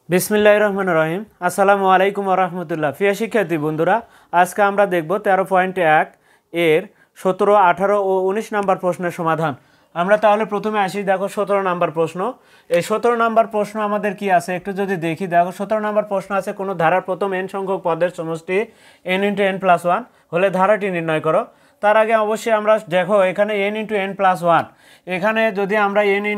বিসমিল্লাহির রহমানির রহিম। আসসালামু আলাইকুম ওয়া রাহমাতুল্লাহ। প্রিয় শিক্ষার্থী বন্ধুরা, আজকে আমরা দেখব 13.1 এর 17, 18 ও 19 নাম্বার প্রশ্নের সমাধান। আমরা তাহলে প্রথমে আসি। দেখো 17 নাম্বার প্রশ্ন। এই 17 নাম্বার প্রশ্ন আমাদের কি আছে একটু যদি দেখি। দেখো 17 নাম্বার প্রশ্ন আছে, কোনো ধারার প্রথম n সংখ্যক পদের সমষ্টি n × n+1 হলে ধারাটি নির্ণয় করো। তার আগে অবশ্যই আমরা দেখো এখানে n × n+1, এখানে যদি আমরা n ×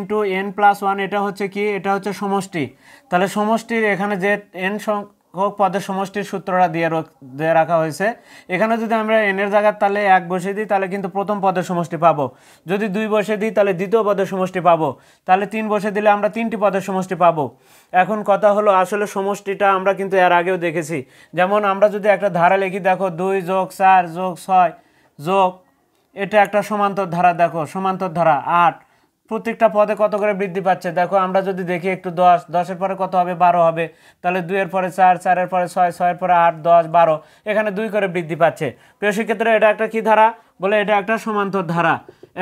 n+1, এটা হচ্ছে কি, এটা হচ্ছে সমষ্টি। তাহলে সমষ্টির এখানে যে n সংখ্যক পদের সমষ্টির সূত্রটা দিয়ে রাখা হয়েছে। এখানে যদি আমরা n এর জায়গায় তাহলে 1 বসিয়ে দিই তাহলে কিন্তু প্রথম পদের সমষ্টি পাবো। যদি 2 বসিয়ে দিই তাহলে দ্বিতীয় পদের সমষ্টি পাবো। তাহলে 3 বসিয়ে দিলে আমরা 3টি পদের সমষ্টি পাবো। এখন কথা হলো আসলে সমষ্টিটা আমরা কিন্তু এর আগেও দেখেছি। যেমন আমরা যদি একটা ধারা লিখি, দেখো 2 + 4 + 6 যোগ, এটা একটা সমান্তর ধারা। দেখো সমান্তর ধারা 8, প্রত্যেকটা পদে কত করে বৃদ্ধি পাচ্ছে। দেখো আমরা যদি দেখি একটু 10, 10-এর পরে কত হবে, 12 হবে। তাহলে 2-এর পরে 4, 4-এর পরে 6, 6-এর পরে 8, 10, 12, এখানে 2 করে বৃদ্ধি পাচ্ছে। প্রিয় শিক্ষার্থীরা, এটা একটা কি ধারা বলে, এটা একটা সমান্তর ধারা।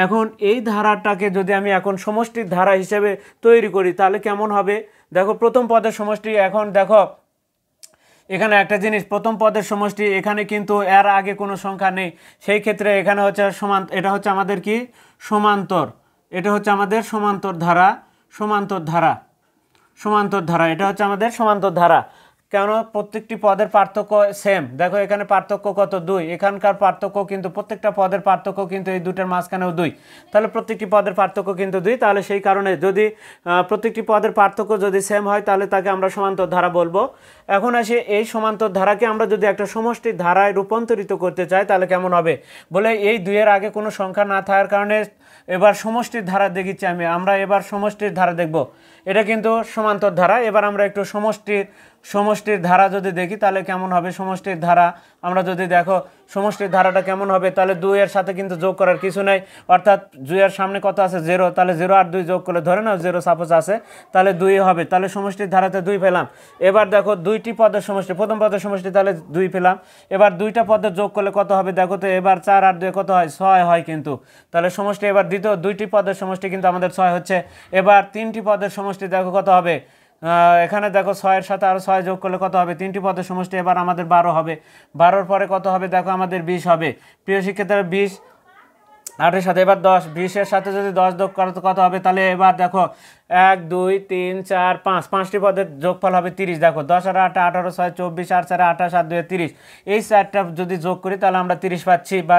এখন এই ধারাটাকে যদি আমি এখন সমষ্টির ধারা হিসেবে তৈরি করি তাহলে কেমন হবে। দেখো প্রথম পদের সমষ্টি, এখন দেখো এখানে একটা জিনিস, প্রথম পদের সমষ্টি, এখানে কিন্তু এর আগে কোনো সংখ্যা নেই। সেই ক্ষেত্রে এখানে হচ্ছে এটা হচ্ছে আমাদের কি, সমান্তর। এটা হচ্ছে আমাদের সমান্তর ধারা, সমান্তর ধারা, সমান্তর ধারা, এটা হচ্ছে আমাদের সমান্তর ধারা। কেন? প্রত্যেকটি পদের পার্থক্য সেম। দেখো এখানে পার্থক্য কত, 2। এখানকার পার্থক্য কিন্তু প্রত্যেকটা পদের পার্থক্য কিন্তু এই দুটোর মাঝখানেও 2। তাহলে প্রত্যেকটি পদের পার্থক্য কিন্তু 2। তাহলে সেই কারণে যদি প্রত্যেকটি পদের পার্থক্য যদি সেম হয় তাহলে তাকে আমরা সমান্তর ধারা বলবো। এখন আসি, এই সমান্তর ধারাকে আমরা যদি একটা সমষ্টির ধারায় রূপান্তরিত করতে চাই তাহলে কেমন হবে বলে, এই 2-এর আগে কোনো সংখ্যা না থাকার কারণে এবার সমষ্টির ধারা দেখিচ্ছি আমরা এবার সমষ্টির ধারা দেখব। এটা কিন্তু সমান্তর ধারা। এবার আমরা একটু সমষ্টির ধারা যদি দেখি তাহলে কেমন হবে সমষ্টির ধারা। আমরা যদি দেখো সমষ্টির ধারাটা কেমন হবে, তাহলে 2-এর সাথে কিন্তু যোগ করার কিছু নেই, অর্থাৎ 2-এর সামনে কত আছে, 0। তাহলে 0 আর 2 যোগ করলে, ধরে নাও 0 সাপোজ আছে, তাহলে 2 হবে। তাহলে সমষ্টির ধারাতে 2 পেলাম। এবার দেখো 2টি পদের সমষ্টি, প্রথম পদের সমষ্টি, তাহলে 2 পেলাম। এবার 2টা পদের যোগ করলে কত হবে, দেখো তো এবার 4 আর 2 কত হয়, 6 হয় কিন্তু। তাহলে সমষ্টি এবার দ্বিতীয় 2টি পদের সমষ্টি কিন্তু আমাদের 6 হচ্ছে। এবার 3টি পদের সমষ্টি দেখো কত হবে, এখানে দেখো 6-এর সাথে আরও 6 যোগ করলে কত হবে, 3টি পদের সমষ্টি এবার আমাদের 12 হবে। 12-র পরে কত হবে, দেখো আমাদের 20 হবে। প্রিয় শিক্ষার্থীরা, 20, 8-এর সাথে এবার 10, 20-এর সাথে যদি 10 যোগ করো তো কত হবে, তাহলে এবার দেখো 1, 2, 3, 4, 5, 5টি পদের যোগফল হবে 30। দেখো 10 আর 8, 18, 6, 24, 8, 4, 28, 7, 2, 30, এই 4টা যদি যোগ করি তাহলে আমরা 30 পাচ্ছি, বা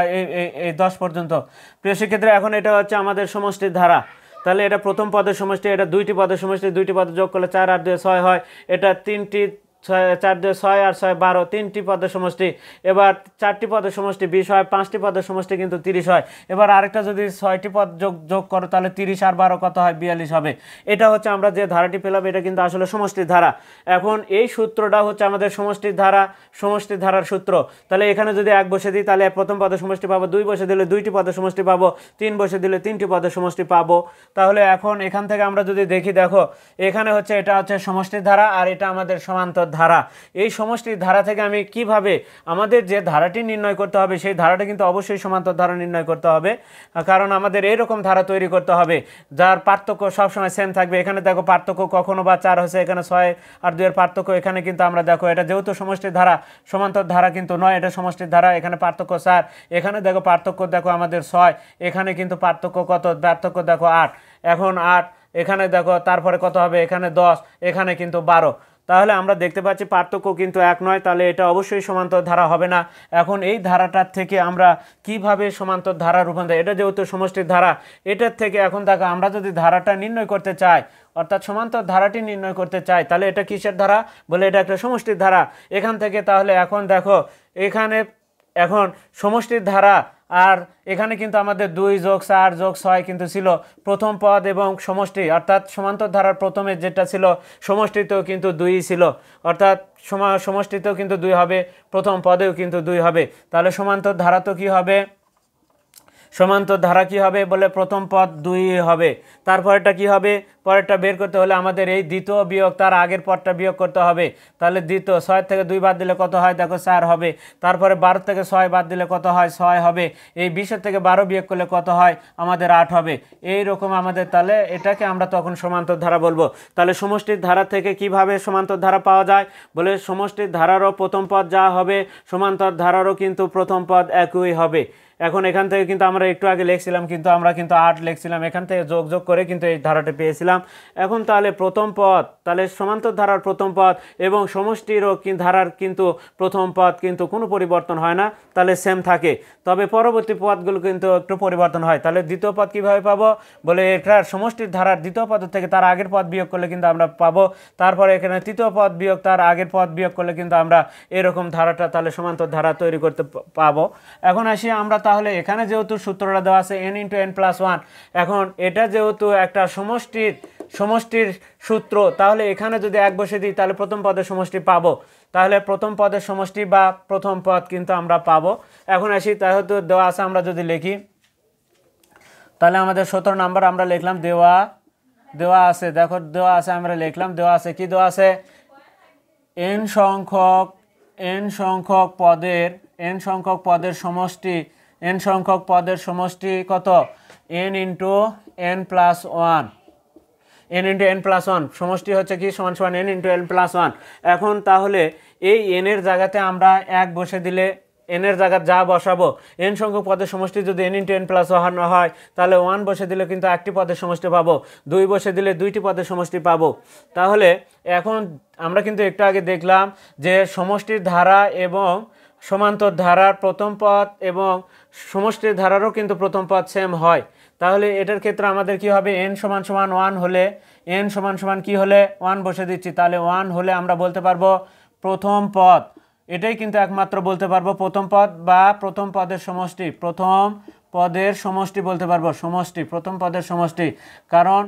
এই 10 পর্যন্ত। প্রিয় শিক্ষার্থীরা, এখন এটা হচ্ছে আমাদের সমষ্টির ধারা। তাহলে এটা প্রথম পদের সমষ্টি, এটা 2টি পদের সমষ্টি, 2টি পদের যোগ করলে 4 আর 2 6 হয়। এটা 3টি, 4 2 6 আর 6 12, 3টি পদের সমষ্টি। এবার 4টি পদের সমষ্টি 20 হয়, 5টি পদের সমষ্টি কিন্তু 30 হয়। এবার আরেকটা যদি 6টি পদ যোগ করো তাহলে 30 আর 12 কত হয়, 42 হবে। এটা হচ্ছে আমরা যে ধারাটি পেলাম, এটা কিন্তু আসলে সমষ্টির ধারা। এখন এই সূত্রটা হচ্ছে আমাদের সমষ্টির ধারা, সমষ্টির ধারার সূত্র। তাহলে এখানে যদি 1 বসে দিই তাহলে প্রথম পদের সমষ্টি পাবো, 2 বসে দিলে 2টি পদের সমষ্টি পাবো, 3 বসে দিলে 3টি পদের সমষ্টি পাবো। তাহলে এখন এখান থেকে আমরা যদি দেখি, দেখো এখানে হচ্ছে এটা হচ্ছে সমষ্টির ধারা আর এটা আমাদের সমান্তর ধারা। এই সমষ্টির ধারা থেকে আমি কিভাবে আমাদের যে ধারাটি নির্ণয় করতে হবে, সেই ধারাটা কিন্তু অবশ্যই সমান্তর ধারা নির্ণয় করতে হবে, কারণ আমাদের এইরকম ধারা তৈরি করতে হবে যার পার্থক্য সবসময় সেম থাকবে। এখানে দেখো পার্থক্য কখনো বা 4 হচ্ছে, এখানে 6 আর 2 এর পার্থক্য। এখানে কিন্তু আমরা দেখো এটা যেহেতু সমষ্টির ধারা, সমান্তর ধারা কিন্তু নয়, এটা সমষ্টির ধারা। এখানে পার্থক্য 4, এখানে দেখো পার্থক্য দেখো আমাদের 6, এখানে কিন্তু পার্থক্য কত, পার্থক্য দেখো 8। এখন 8, এখানে দেখো তারপরে কত হবে, এখানে 10, এখানে কিন্তু 12। তাহলে আমরা দেখতে পাচ্ছি পার্থক্য কিন্তু 1 নয়, তাহলে এটা অবশ্যই সমান্তর ধারা হবে না। এখন এই ধারাটার থেকে আমরা কিভাবে সমান্তর ধারা রূপান্তর, এটা যেহেতু সমষ্টির ধারা, এটার থেকে এখন দেখো আমরা যদি ধারাটা নির্ণয় করতে চাই, অর্থাৎ সমান্তর ধারাটি নির্ণয় করতে চাই, তাহলে এটা কিসের ধারা বলে, এটা একটা সমষ্টির ধারা। এখান থেকে তাহলে এখন দেখো এখানে এখন সমষ্টির ধারা, আর এখানে কিন্তু আমাদের 2 যোগ 4 যোগ 6 কিন্তু ছিল প্রথম পদ এবং সমষ্টি, অর্থাৎ সমান্তর ধারার প্রথমে যেটা ছিল সমষ্টিতেও কিন্তু 2ই ছিল, অর্থাৎ সমষ্টিতেও কিন্তু 2 হবে, প্রথম পদেও কিন্তু 2 হবে। তাহলে সমান্তর ধারা তো কি হবে, সমান্তর ধারা কি হবে বলে প্রথম পদ 2 হবে। তারপরেরটা কি হবে, পরেরটা বের করতে হলে আমাদের এই দ্বিতীয় বিয়োগ তার আগের পদটা বিয়োগ করতে হবে। তাহলে দ্বিতীয় 6 থেকে 2 বাদ দিলে কত হয় দেখো 4 হবে। তারপরে 12 থেকে 6 বাদ দিলে কত হয় 6 হবে। এই 20 থেকে 12 বিয়োগ করলে কত হয় আমাদের 8 হবে। এই রকম আমাদের, তাহলে এটাকে আমরা তখন সমান্তর ধারা বলবো। তাহলে সমষ্টির ধারা থেকে কিভাবে সমান্তর ধারা পাওয়া যায় বলে সমষ্টির ধারারও প্রথম পদ যা হবে সমান্তর ধারারও কিন্তু প্রথম পদ একই হবে। এখন এখান থেকে কিন্তু আমরা একটু আগে লিখছিলাম, কিন্তু আমরা কিন্তু 8 লিখছিলাম, এখান থেকে যোগ করে কিন্তু এই ধারাটা পেয়েছিলাম। এখন তাহলে প্রথম পদ, তাহলে সমান্তর ধারার প্রথম পদ এবং সমষ্টিরও ধারার কিন্তু প্রথম পদ কিন্তু কোনো পরিবর্তন হয় না, তাহলে সেম থাকে। তবে পরবর্তী পদগুলো কিন্তু একটু পরিবর্তন হয়। তাহলে দ্বিতীয় পদ কীভাবে পাবো বলে এটার সমষ্টির ধারার দ্বিতীয় পদ থেকে তার আগের পদ বিয়োগ করলে কিন্তু আমরা পাবো। তারপরে এখানে তৃতীয় পদ বিয়োগ তার আগের পদ বিয়োগ করলে কিন্তু আমরা এরকম ধারাটা তাহলে সমান্তর ধারা তৈরি করতে পাবো। এখন আসি আমরা, তাহলে এখানে যেহেতু সূত্রটা দেওয়া আছে n × n+1, এখন এটা যেহেতু একটা সমষ্টির সূত্র, তাহলে এখানে যদি 1 বসে দিই তাহলে প্রথম পদের সমষ্টি পাবো। তাহলে প্রথম পদের সমষ্টি বা প্রথম পদ কিন্তু আমরা পাবো। এখন আসি, যেহেতু দেওয়া আছে আমরা যদি লিখি তাহলে আমাদের 17 নাম্বার আমরা লিখলাম দেওয়া আছে, দেখো দেওয়া আছে, আমরা লিখলাম দেওয়া আছে, কি দেওয়া আছে n সংখ্যক পদের সমষ্টি, n সংখ্যক পদের সমষ্টি কত n × n+1, n × n+1 সমষ্টি হচ্ছে কি সমান সমান n × n+1। এখন তাহলে এই n এর জায়গাতে আমরা 1 বসে দিলে n এর জায়গা যা বসাবো, n সংখ্যক পদের সমষ্টি যদি n × n+1 হয় তাহলে 1 বসে দিলে কিন্তু একটি পদের সমষ্টি পাবো, 2 বসে দিলে দুইটি পদের সমষ্টি পাবো। তাহলে এখন আমরা কিন্তু একটু আগে দেখলাম যে সমষ্টির ধারা এবং সমান্তর ধারার প্রথম পদ এবং সমষ্টির ধারারও কিন্তু প্রথম পদ সেম হয়। তাহলে এটার ক্ষেত্রে আমাদের কি হবে, n = 1 হলে n = কি হলে 1 বসে দিচ্ছি, তাহলে 1 হলে আমরা বলতে পারবো প্রথম পদ, এটাই কিন্তু একমাত্র বলতে পারবো প্রথম পদ বা প্রথম পদের সমষ্টি, প্রথম পদের সমষ্টি বলতে পারবো, সমষ্টি, প্রথম পদের সমষ্টি। কারণ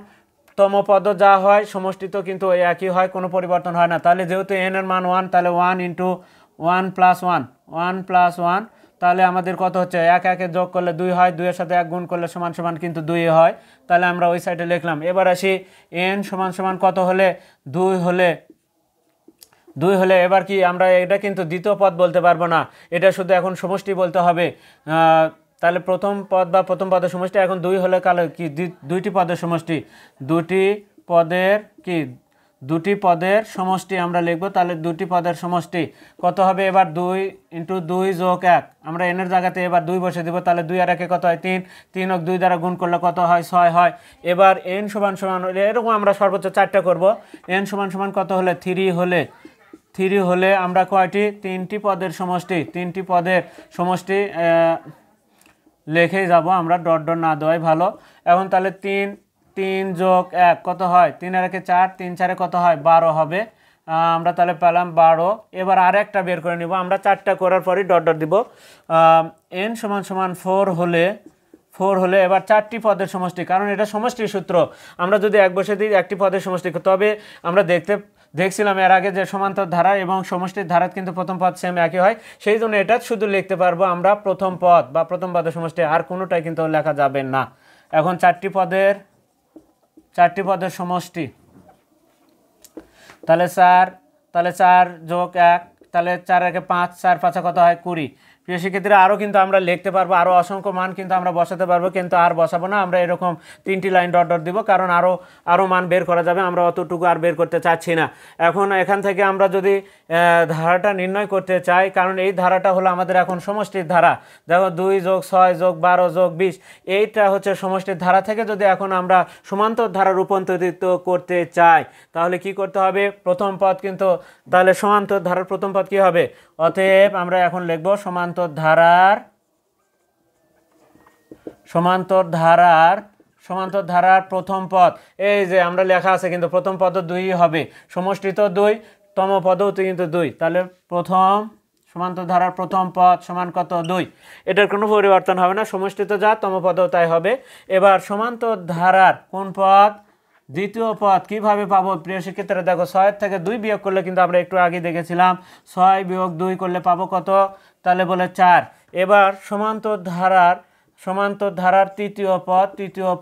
তম পদ যা হয় সমষ্টি তো কিন্তু একই হয়, কোনো পরিবর্তন হয় না। তাহলে যেহেতু n এর মান 1, তাহলে 1 × 1+1, তাহলে আমাদের কত হচ্ছে 1 1 যোগ করলে 2 হয়, 2 এর সাথে 1 গুণ করলে সমান সমান কিন্তু 2 হয়। তাহলে আমরা ওই সাইডে লিখলাম। এবার আসি n = কত হলে 2 হলে এবার কি আমরা এটা কিন্তু দ্বিতীয় পদ বলতে পারবো না, এটা শুধু এখন সমষ্টি বলতে হবে। তাহলে প্রথম পদ বা প্রথম পদের সমষ্টি এখন 2 হলে কালে কি দুইটি পদের সমষ্টি, দুটি পদের সমষ্টি আমরা লিখব। তাহলে দুটি পদের সমষ্টি কত হবে এবার 2 × 2 + 1, আমরা n এর জায়গাতে এবার 2 বসে দেব। তাহলে 2 আর 1 কত হয় 3, 3 ও 2 দ্বারা গুণ করলে কত হয় 6 হয়। এবার n = এরকম আমরা সর্বোচ্চ 4টা করব। n = কত হলে 3 হলে আমরা কয়টি 3টি পদের সমষ্টি, 3টি পদের সমষ্টি লিখেই যাব আমরা, ডট না দেওয়াই ভালো। এখন তাহলে 3 + 1 কত হয়, 3 আর 1 4, 3 4 কত হয় 12 হবে। আমরা তাহলে পেলাম 12। এবার আর একটা বের করে নিব আমরা, 4টা করার পরই ডট দিব। n = 4 হলে এবার 4টি পদের সমষ্টি, কারণ এটা সমষ্টির সূত্র, আমরা যদি 1 বসে দিই একটি পদের সমষ্টি। তবে আমরা দেখছিলাম এর আগে যে সমান্তর ধারা এবং সমষ্টির ধারা কিন্তু প্রথম পদ সেম একই হয়, সেই জন্য এটা শুধু লিখতে পারবো আমরা প্রথম পদ বা প্রথম পদের সমষ্টি, আর কোনোটাই কিন্তু লেখা যাবে না। এখন 4টি পদের সমষ্টি, তাহলে 4 + 1, তাহলে 4 আর 1 5, 4 5 কত হয় 20। প্রিয় শিক্ষার্থীরা আরও কিন্তু আমরা লিখতে পারবো, আরও অসংখ্য মান কিন্তু আমরা বসাতে পারবো, কিন্তু আর বসাবো না, আমরা এরকম 3টি লাইন ডট দিব, কারণ আরও মান বের করা যাবে, আমরা অতটুকু আর বের করতে চাচ্ছি না। এখন এখান থেকে আমরা যদি ধারাটা নির্ণয় করতে চাই, কারণ এই ধারাটা হলো আমাদের এখন সমষ্টির ধারা, দেখো 2 + 6 + 12 + 20, এইটা হচ্ছে সমষ্টির ধারা থেকে যদি এখন আমরা সমান্তর ধারা রূপান্তরিত করতে চাই তাহলে কি করতে হবে, প্রথম পদ কিন্তু, তাহলে সমান্তর ধারার প্রথম পদ কি হবে, অতএব আমরা এখন লিখব সমান্তর ধারার প্রথম পদ, এই যে আমরা লেখা আছে কিন্তু প্রথম পদ 2 হবে, সমষ্টি তো 2, তম পদও কিন্তু 2, তাহলে সমান্তর ধারার প্রথম পদ সমান কত 2, এটার কোনো পরিবর্তন হবে না, সমষ্টি তো যা তম পদও তাই হবে। এবার সমান্তর ধারার কোন পদ, দ্বিতীয় পদ কিভাবে পাবো প্রিয় শিক্ষার্থীরা, দেখো 6 থেকে 2 বিয়োগ করলে কিন্তু আমরা একটু আগে দেখেছিলাম 6 - 2 করলে পাবো কত, তাহলে বলে 4। এবার সমান্তর ধারার সমান্তর ধারার তৃতীয়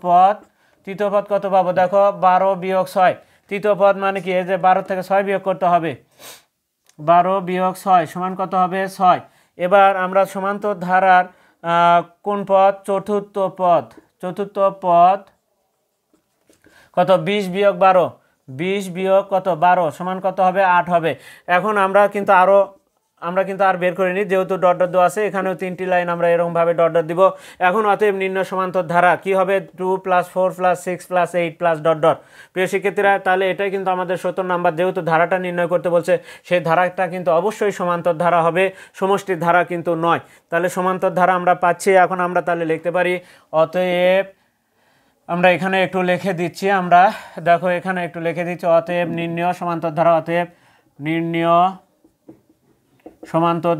পদ কত পাবো দেখো 12 বিয়োগ 6। তৃতীয় পদ মানে কি, এই যে 12 থেকে 6 বিয়োগ করতে হবে, 12 বিয়োগ 6 সমান কত হবে 6। এবার আমরা সমান্তর ধারার কোন পদ, চতুর্থ পদ কত 20 বিয়োগ 12, 20 বিয়োগ কত 12 সমান কত হবে 8 হবে। এখন আমরা কিন্তু আর বের করিনি, যেহেতু ডট ডট দেওয়া আছে, এখানেও 3টি লাইন আমরা এরকমভাবে ডট ডট দিব। এখন অতএব নির্ণয় সমান্তর ধারা কি হবে, 2 + 4 + 6 + 8 + ডট ডট। প্রিয় শিক্ষার্থীরা, তাহলে এটাই কিন্তু আমাদের 17 নাম্বার, যেহেতু ধারাটা নির্ণয় করতে বলছে, সেই ধারাটা কিন্তু অবশ্যই সমান্তর ধারা হবে, সমষ্টির ধারা কিন্তু নয়। তাহলে সমান্তর ধারা আমরা পাচ্ছি। এখন আমরা তাহলে লিখতে পারি অতএব, আমরা এখানে একটু লিখে দিচ্ছি, আমরা দেখো এখানে একটু লিখে দিচ্ছি, অতএব নির্ণয় সমান্তর ধারা, অতএব নির্ণয় সমান্তর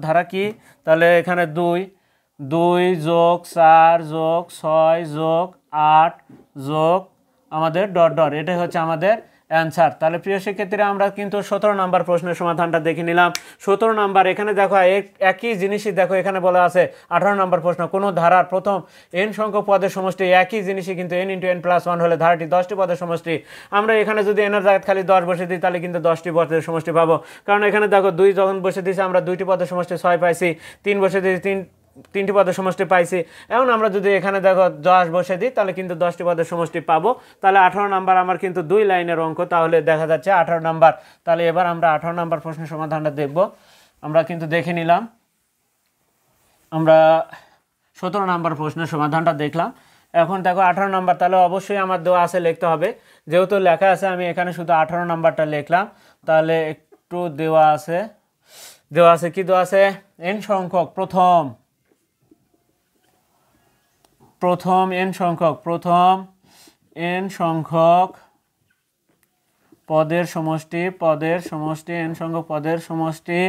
ধারা কি, তাহলে এখানে 2 যোগ 4 যোগ 6 যোগ 8 যোগ আমাদের ডট ডট, এটাই হচ্ছে আমাদের অ্যান্সার। তাহলে প্রিয় শিক্ষার্থীরা, আমরা কিন্তু 17 নাম্বার প্রশ্নের সমাধানটা দেখে নিলাম। 17 নাম্বার এখানে দেখো একই জিনিসই, দেখো এখানে বলা আছে 18 নাম্বার প্রশ্ন, কোনো ধারার প্রথম n সংখ্যক পদের সমষ্টি, একই জিনিসই কিন্তু n × n+1 হলে ধারাটি 10টি পদের সমষ্টি। আমরা এখানে যদি n এর জায়গায় খালি 10 বসে দিই, তাহলে কিন্তু 10টি পদের সমষ্টি পাবো। কারণ এখানে দেখো 2 যখন বসে দিয়েছি, আমরা 2টি পদের সমষ্টি 6 পাইছি, 3 বসে দিয়েছি 3টি পদের সমষ্টি পাইছি। এখন আমরা যদি এখানে দেখো 10 বসে দিই, তাহলে কিন্তু 10টি পদের সমষ্টি পাবো। তাহলে 18 নাম্বার আমার কিন্তু 2 লাইনের অঙ্ক, তাহলে দেখা যাচ্ছে 18 নাম্বার। তাহলে এবার আমরা 18 নাম্বার প্রশ্নের সমাধানটা দেখব। আমরা কিন্তু দেখে নিলাম, আমরা 17 নাম্বার প্রশ্নের সমাধানটা দেখলাম। এখন দেখো 18 নাম্বার, তাহলে অবশ্যই আমার দেওয়া আছে, লিখতে হবে। যেহেতু লেখা আছে, আমি এখানে শুধু 18 নাম্বারটা লিখলাম। তাহলে একটু দেওয়া আছে কি দেওয়া আছে, n সংখ্যক প্রথম n সংখ্যক পদের সমষ্টি n সংখ্যক পদের সমষ্টি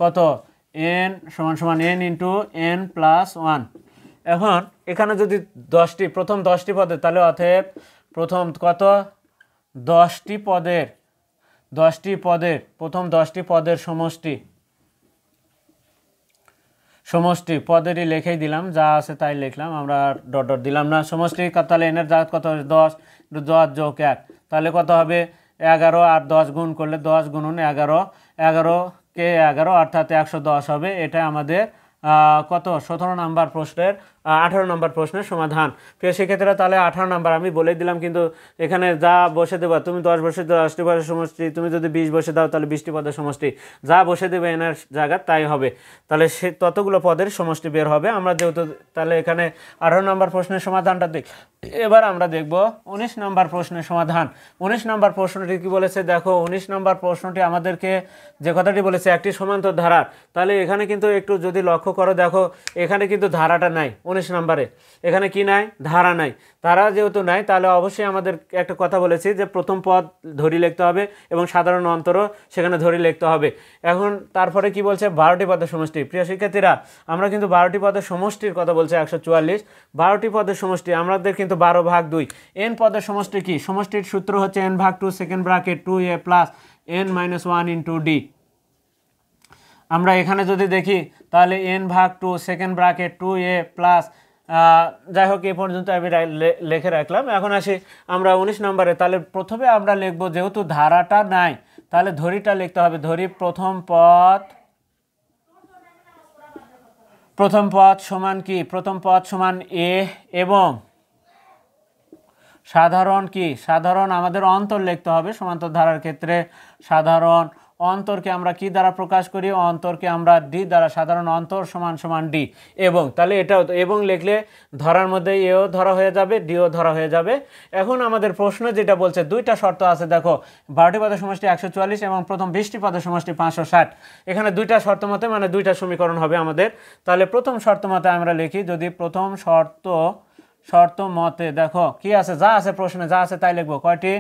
কত, n সমান n × n+1। এখন এখানে যদি প্রথম 10টি পদের, তাহলে অতএব প্রথম কত 10টি পদের প্রথম 10টি পদের সমষ্টি পদেরই লিখেই দিলাম, যা আছে তাই লিখলাম, আমরা ডট ডট দিলাম না। সমষ্টি তাহলে n এর জায়গা কত, 10 যোগ 1, তাহলে কত হবে 11, আর 10 গুণ করলে 10 × 11 কে 11 অর্থাৎ 110 হবে। এটা আমাদের কত 17 নাম্বার প্রশ্নের 18 নম্বর প্রশ্নের সমাধান। প্রিয় শিক্ষার্থীরা, তাহলে 18 নাম্বার আমি বলে দিলাম, কিন্তু এখানে যা বসে দেবা, তুমি 10 বসে দাও 10টি পদের সমষ্টি, তুমি যদি 20 বসে দাও তাহলে 20টি পদের সমষ্টি, যা বসে দেবে এনার জায়গা তাই হবে। তাহলে সে ততগুলো পদের সমষ্টি বের হবে। আমরা যেহেতু তাহলে এখানে 18 নম্বর প্রশ্নের সমাধানটা দেখ। এবার আমরা দেখব 19 নম্বর প্রশ্নের সমাধান। 19 নম্বর প্রশ্নটি কি বলেছে দেখো, 19 নম্বর প্রশ্নটি আমাদেরকে যে কথাটি বলেছে একটি সমান্তর ধারা। তাহলে এখানে কিন্তু একটু যদি লক্ষ্য করো, দেখো এখানে কিন্তু ধারাটা নাই। 19 নম্বরে এখানে কি নাই, ধারা নাই। ধারা যেহেতু নাই, তাহলে অবশ্যই আমাদের একটা কথা বলেছি যে প্রথম পদ ধরি লিখতে হবে এবং সাধারণ অন্তরও সেখানে ধরি লিখতে হবে। এখন তারপরে কি বলছে, 12টি পদের সমষ্টি। প্রিয় শিক্ষার্থীরা, আমরা কিন্তু 12টি পদের সমষ্টির কথা বলছে 144। 12টি পদের সমষ্টি আমাদের কিন্তু 12/2। n পদের সমষ্টি কি, সমষ্টির সূত্র হচ্ছে n/2 second bracket 2a plus n-1 into d। আমরা এখানে যদি দেখি তাহলে n/2 second bracket 2a plus, যাই হোক এই পর্যন্ত আমি লিখে রাখলাম। এখন আসি আমরা 19 নম্বরে। তাহলে প্রথমে আমরা লিখবো, যেহেতু ধারাটা নাই তাহলে ধরিটা লিখতে হবে। ধরি প্রথম পদ সমান কি, প্রথম পদ সমান a এবং সাধারণ কি, সাধারণ আমাদের অন্তর লিখতে হবে। সমান্তর ধারার ক্ষেত্রে সাধারণ অন্তরকে আমরা কি দ্বারা প্রকাশ করি, অন্তরকে আমরা ডি দ্বারা, সাধারণ অন্তর সমান ডি। এবং তাহলে এটাও এবং লিখলে ধরার মধ্যে এও ধরা হয়ে যাবে, ডিও ধরা হয়ে যাবে। এখন আমাদের প্রশ্ন যেটা বলছে, দুইটা শর্ত আছে দেখো, 12টি পদের সমষ্টি 144 এবং প্রথম 20টি পদের সমষ্টি 560। এখানে দুইটা শর্ত মতে মানে দুইটা সমীকরণ হবে আমাদের। তাহলে প্রথম শর্ত মতে আমরা লিখি, যদি প্রথম শর্ত মতে দেখো কি আছে, যা আছে প্রশ্নে যা আছে তাই লিখবো। কয়টি,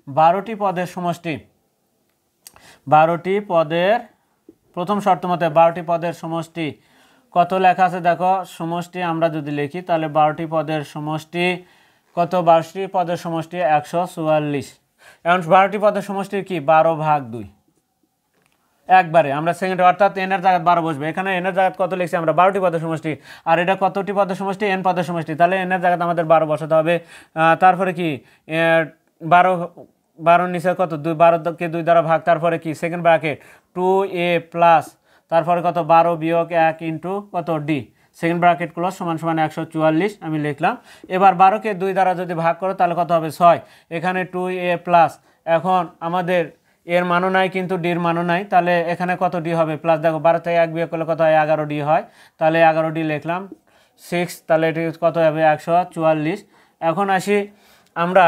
12টি পদের সমষ্টি, 12টি পদের, প্রথম শর্ত মতে 12টি পদের সমষ্টি কত লেখা আছে দেখো, সমষ্টি আমরা যদি লিখি তাহলে 12টি পদের সমষ্টি কত, 12টি পদের সমষ্টি 144। এখন 12টি পদের সমষ্টি কি, 12/2। একবারে আমরা সেকেন্ড, অর্থাৎ এনের জায়গায় 12 বসবে। এখানে এনের জায়গায় কত লিখছি আমরা, 12টি পদের সমষ্টি, আর এটা কতটি পদের সমষ্টি, এন পদের সমষ্টি, তাহলে এনের জায়গায় আমাদের 12 বসাতে হবে। তারপরে কি 12 নিচে কত 2, 12কে 2 দ্বারা ভাগ, তারপরে কি সেকেন্ড ব্র্যাকেট 2a প্লাস, তারপরে কত 12 বিয়োগ 1 ইন্টু কত ডি, সেকেন্ড ব্র্যাকেট ক্লোজ সমান সমান 144 আমি লিখলাম। এবার 12কে 2 দ্বারা যদি ভাগ করো তাহলে কত হবে 6, এখানে 2a প্লাস, এখন আমাদের এর মানও নাই কিন্তু ডির মানও নাই, তাহলে এখানে কত ডি হবে প্লাস, দেখো 12 থেকে 1 বিয়োগ করলে কত হয় 11 ডি হয়, তাহলে 11 ডি লিখলাম 6, তাহলে এটি কত হবে 144। এখন আসি আমরা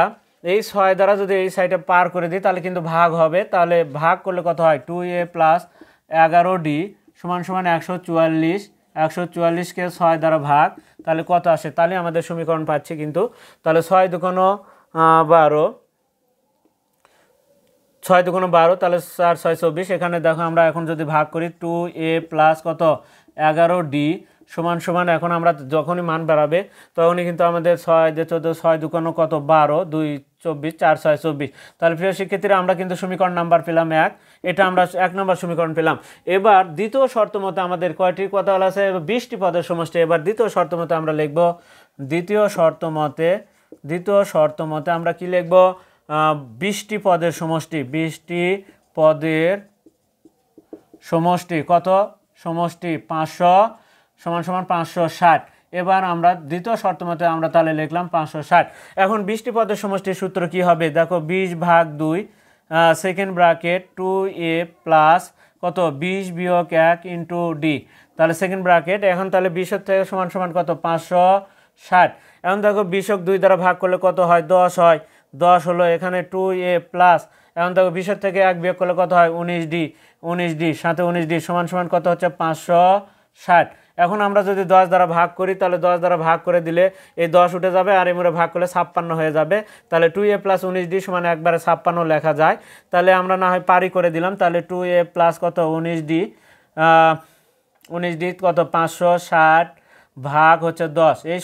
এই 6 দ্বারা যদি এই সাইডে পার করে দিই তাহলে কিন্তু ভাগ হবে, তাহলে ভাগ করলে কত হয় 2a প্লাস 11d সমান সমান 144, 144কে 6 দ্বারা ভাগ, তাহলে কত আসে, তাহলে আমাদের সমীকরণ পাচ্ছি কিন্তু, তাহলে 6 দুগুণ 12, 6 দুগুণ 12, তাহলে 4 6 24, এখানে দেখো আমরা এখন যদি ভাগ করি 2a প্লাস কত 11d সমান সমান, এখন আমরা যখনই মান বাড়াবে তখনই কিন্তু আমাদের 6 দিয়ে 14, 6 দুগুণ কত 12, 2 24, 4 6 24, তাহলে প্রিয় শিক্ষার্থীরা আমরা কিন্তু সমীকরণ নাম্বার পেলাম 1, এটা আমরা 1 নম্বর সমীকরণ পেলাম। এবার দ্বিতীয় শর্ত মতে আমাদের কয়টি কথা আছে, 20টি পদের সমষ্টি। এবার দ্বিতীয় শর্ত মতে আমরা লিখব, দ্বিতীয় শর্ত মতে আমরা কি লিখব, 20টি পদের সমষ্টি, 20টি পদের সমষ্টি কত, সমষ্টি 500 সমান সমান 560। এবার আমরা দ্বিতীয় শর্ত মতে আমরা তাহলে লিখলাম 560। এখন 20টি পদের সমষ্টির সূত্র কি হবে, দেখো 20 ভাগ 2 সেকেন্ড ব্র্যাকেট 2a প্লাস কত 20 বিয়োগ 1 ইন্টু ডি, তাহলে সেকেন্ড ব্র্যাকেট, এখন তাহলে 20 থেকে সমান সমান কত 560। এখন দেখো 20 2 দ্বারা ভাগ করলে কত হয় 10 হয়, 10 হলো এখানে 2a প্লাস, এখন দেখো 20 থেকে 1 বিয়োগ করলে কত হয় 19d, সাথে 19d সমান সমান কত হচ্ছে 560। এখন আমরা যদি 10 দ্বারা ভাগ করি তাহলে 10 দ্বারা ভাগ করে দিলে এই 10 উঠে যাবে, আর এমরে ভাগ করলে 56 হয়ে যাবে, তাহলে 2a প্লাস 19d সমান একবারে 56 লেখা যায়। তাহলে আমরা না হয় পারি করে দিলাম, তাহলে 2a প্লাস কত 19d কত 560 ভাগ হচ্ছে 10, এই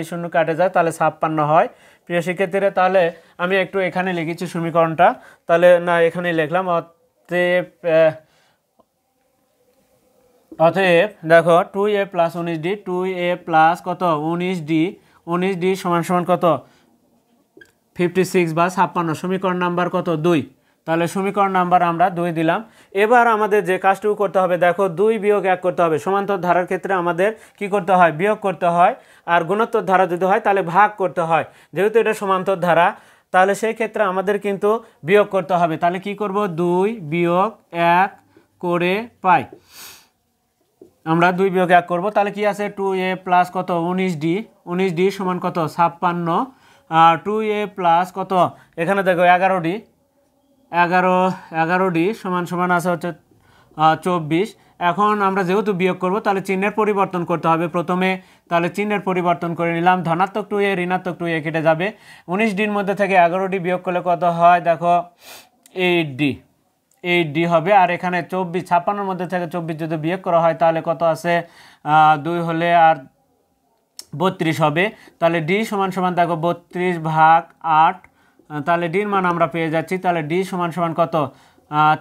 শূন্য কাটে যায়, তাহলে 56 হয়। প্রিয় শিক্ষার্থীরা, তাহলে আমি একটু এখানে লিখেছি সমীকরণটা, তাহলে না এখানে লিখলাম, অতএব দেখো 2a plus 19d, 2a plus কত 19d সমান সমান কত 56 বা 56, সমীকরণ নাম্বার কত 2, তাহলে সমীকরণ নাম্বার আমরা 2 দিলাম। এবার আমাদের যে কাজটুকু করতে হবে, দেখো 2 বিয়োগ 1 করতে হবে, সমান্তর ধারার ক্ষেত্রে আমাদের কি করতে হয় বিয়োগ করতে হয়, আর গুণোত্তর ধারা যদি হয় তাহলে ভাগ করতে হয়, যেহেতু এটা সমান্তর ধারা তাহলে সেই ক্ষেত্রে আমাদের কিন্তু বিয়োগ করতে হবে। তাহলে কি করব, 2 বিয়োগ 1 করে পাই, আমরা 2 বিয়োগ 1 করব, তাহলে কি আছে 2a প্লাস কত 19d সমান কত 56, আর 2a প্লাস কত এখানে দেখো 11d সমান সমান আছে হচ্ছে 24। এখন আমরা যেহেতু বিয়োগ করব তাহলে চিহ্নের পরিবর্তন করতে হবে প্রথমে, তাহলে চিহ্নের পরিবর্তন করে নিলাম, ধনাত্মক 2a ঋণাত্মক 2a কেটে যাবে, 19dর মধ্যে থেকে 11d বিয়োগ করলে কত হয় দেখো 8d হবে, আর এখানে 24 56-র মধ্যে থেকে 24 যদি বিয়োগ করা হয় তাহলে কত আছে 2 হলে আর 32 হবে, তাহলে d সমান সমান দেখো 32 ভাগ 8, তাহলে ডির মান আমরা পেয়ে যাচ্ছি, তাহলে d সমান সমান কত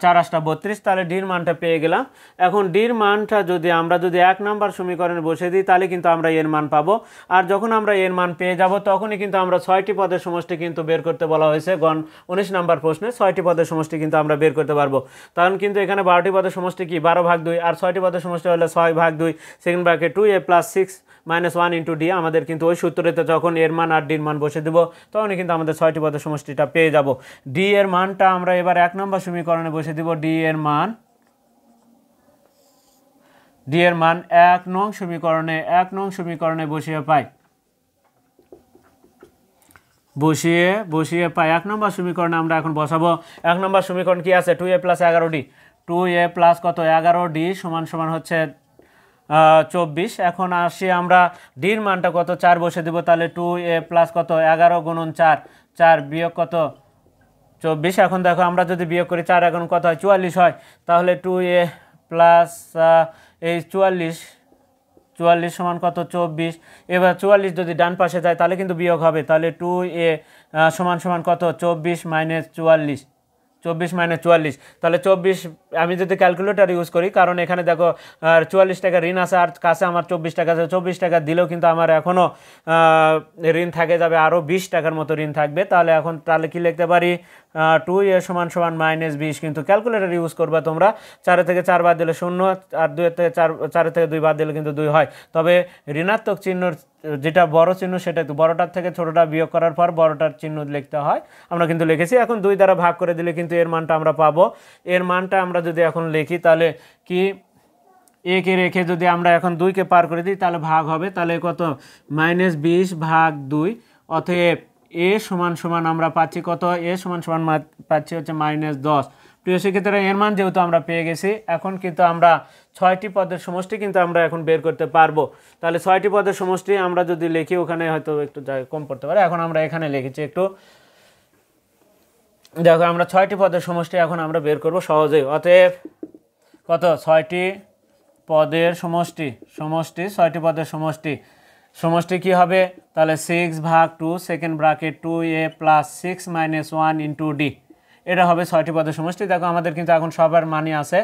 4 8 32, তাহলে ডির মানটা পেয়ে গেলাম। এখন ডির মানটা আমরা যদি 1 নম্বর সমীকরণে বসে দিই তাহলে কিন্তু আমরা এর মান পাবো, আর যখন আমরা এর মান পেয়ে যাব তখনই কিন্তু আমরা 6টি পদের সমষ্টি কিন্তু বের করতে বলা হয়েছে, 19 নম্বর প্রশ্নে 6টি পদের সমষ্টি কিন্তু আমরা বের করতে পারবো। কারণ কিন্তু এখানে 12টি পদের সমষ্টি কি 12 ভাগ 2, আর 6টি পদের সমষ্টি হলে 6 ভাগ 2 second bracket 2a plus 6 minus 1 into D, আমাদের কিন্তু ওই সূত্রতে যখন এর মান আর ডির মান বসে দেবো তখনই কিন্তু আমাদের 6টি পদের সমষ্টিটা পেয়ে যাব। ডি এর মানটা আমরা এবার 1 নম্বর সমীকরণে বসে দিব, ডি এর মান 1 নং সমীকরণে বসিয়ে পাই 1 নম্বর সমীকরণে আমরা এখন বসাবো। 1 নম্বর সমীকরণ কি আছে 2a plus 11d, 2a plus কত 11d সমান সমান হচ্ছে 24। এখন আসি আমরা ডির মানটা কত 4 বসে দেব, তাহলে 2a প্লাস কত 11 গুণন 4 বিয়োগ কত 24। এখন দেখো আমরা যদি বিয়োগ করি 4 এখন কত হয় 44 হয়, তাহলে 2a প্লাস এই 44 সমান কত 24। এবার 44 যদি ডান পাশে যায় তাহলে কিন্তু বিয়োগ হবে, তাহলে 2a সমান সমান কত 24 মাইনাস 44, 24 মাইনাস 44, তাহলে 24 আমি যদি ক্যালকুলেটর ইউজ করি, কারণ এখানে দেখো 44 টাকা ঋণ আছে আর কাছে আমার 24 টাকা আছে, 24 টাকা দিলেও কিন্তু আমার এখনও ঋণ থাকে যাবে, আরও 20 টাকার মতো ঋণ থাকবে। তাহলে কি লিখতে পারি, 2a সমান সমান -20। কিন্তু ক্যালকুলেটর ইউজ করবে তোমরা, 4 থেকে 4 বাদ দিলে 0, আর 2 থেকে 4 থেকে 2 বাদ দিলে কিন্তু 2 হয়। তবে ঋণাত্মক চিহ্ন যেটা বড় চিহ্ন, সেটা বড়টার থেকে ছোটটা বিয়োগ করার পর বড়টার চিহ্ন লিখতে হয়, আমরা কিন্তু লিখেছি। এখন 2 দ্বারা ভাগ করে দিলে কিন্তু এর মানটা আমরা পাবো। এর মানটা আমরা যদি এখন লিখি, তাহলে কি a কে রেখে যদি আমরা এখন 2কে পার করে দিই, তাহলে ভাগ হবে, তাহলে কত, -20 ভাগ 2। অতএব a সমান সমান আমরা পাচ্ছি কত, a সমান সমান পাচ্ছি হচ্ছে -10। প্রিয় শিক্ষার্থীরা, এর মান যেহেতু আমরা পেয়ে গেছি, এখন কিন্তু আমরা 6টি পদের সমষ্টি কিন্তু আমরা এখন বের করতে পারবো। তাহলে 6টি পদের সমষ্টি আমরা যদি লিখি, ওখানে হয়তো একটু কম পড়তে পারে, এখন আমরা এখানে লিখেছি একটু, দেখো আমরা 6টি পদের সমষ্টি এখন আমরা বের করব সহজেই। অতএব কত, 6টি পদের সমষ্টি, 6টি পদের সমষ্টি কি হবে, তাহলে 6 ভাগ 2 second bracket 2a plus 6 minus 1 into D, এটা হবে 6টি পদের সমষ্টি। দেখো আমাদের কিন্তু এখন সবার মানই আছে,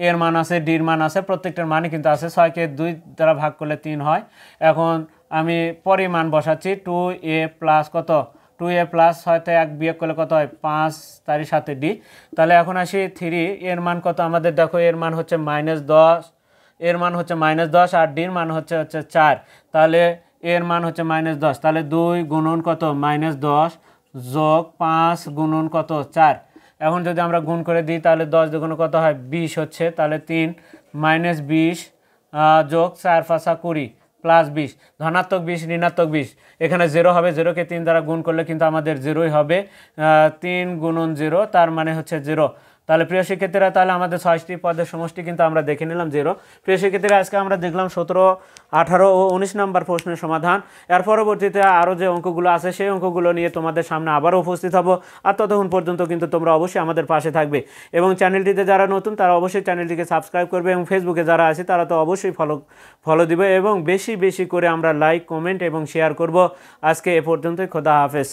এর মান আছে, ডির মান আছে, প্রত্যেকটার মানই কিন্তু আছে। 6কে 2 দ্বারা ভাগ করলে 3 হয়। এখন আমি পরিমাণ বসাচ্ছি, 2a প্লাস কত, 2a প্লাস 6 থেকে 1 বিয়োগ করলে কত হয়, 5, তারই সাথে ডি। তাহলে এখন আসি 3, এর মান কত আমাদের, দেখো এর মান হচ্ছে -10, এর মান হচ্ছে -10, আর ডির মান হচ্ছে 4। তাহলে এর মান হচ্ছে -10, তাহলে 2 গুণন কত, -10 যোগ 5 গুণন কত, 4। এখন যদি আমরা গুণ করে দিই, তাহলে 10 দুগুণ কত হয়, 20 হচ্ছে। তাহলে 3 -20 যোগ 4 5 20 প্লাস 20, ধনাত্মক 20 ঋণাত্মক 20, এখানে 0 হবে, 0কে 3 দ্বারা গুণ করলে কিন্তু আমাদের 0ই হবে। 3 গুণন 0, তার মানে হচ্ছে 0। তাহলে প্রিয় শিক্ষার্থীরা, তাহলে আমাদের 6টি পদের সমষ্টি কিন্তু আমরা দেখে নিলাম 0। প্রিয় শিক্ষার্থীরা, আজকে আমরা দেখলাম 17, 18 ও 19 নম্বর প্রশ্নের সমাধান। এর পরবর্তীতে আরও যে অঙ্কগুলো আছে, সেই অঙ্কগুলো নিয়ে তোমাদের সামনে আবারও উপস্থিত হব। আর ততক্ষণ পর্যন্ত কিন্তু তোমরা অবশ্যই আমাদের পাশে থাকবে, এবং চ্যানেলটিতে যারা নতুন তারা অবশ্যই চ্যানেলটিকে সাবস্ক্রাইব করবে, এবং ফেসবুকে যারা আছে তারা তো অবশ্যই ফলো দিবে, এবং বেশি বেশি করে আমরা লাইক, কমেন্ট এবং শেয়ার করব। আজকে এ পর্যন্তই, খোদা হাফেজ।